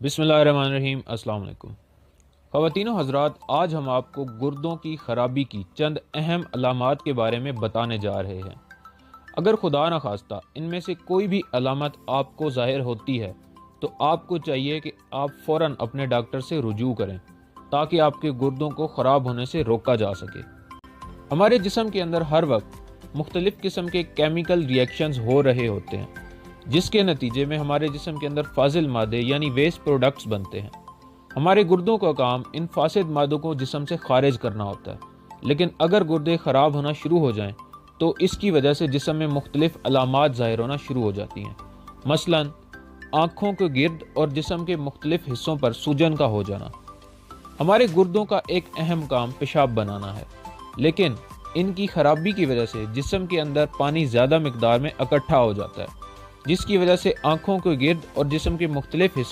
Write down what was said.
बिस्मिल्लाहिर्रहमानिर्रहीम। अस्सलाम वालेकुम। ख़वातीन व हज़रात, आज हम आपको गुर्दों की ख़राबी की चंद अहम अलामात के बारे में बताने जा रहे हैं। अगर खुदा न खास्ता इनमें से कोई भी अलामत आपको ज़ाहिर होती है तो आपको चाहिए कि आप फ़ौरन अपने डॉक्टर से रुजू करें ताकि आपके गुर्दों को ख़राब होने से रोका जा सके। हमारे जिस्म के अंदर हर वक्त मुख्तलिफ़ किस्म के केमिकल रिएक्शंस हो रहे होते हैं, जिसके नतीजे में हमारे जिस्म के अंदर फाजिल मादे यानी वेस्ट प्रोडक्ट्स बनते हैं। हमारे गुर्दों का काम इन फासिद मादों को जिस्म से खारिज करना होता है, लेकिन अगर गुर्दे ख़राब होना शुरू हो जाएं तो इसकी वजह से जिस्म में मुख्तलिफ अलामात ज़ाहिर होना शुरू हो जाती हैं। मसलन आँखों के गिर्द और जिस्म के मुख्तलिफ हिस्सों पर सूजन का हो जाना। हमारे गुर्दों का एक अहम काम पेशाब बनाना है, लेकिन इनकी खराबी की वजह से जिस्म के अंदर पानी ज़्यादा मिकदार में इकट्ठा हो जाता है, जिसकी वजह से आँखों के गिर्द और जिस्म के मुख्तलिफ हिस्सों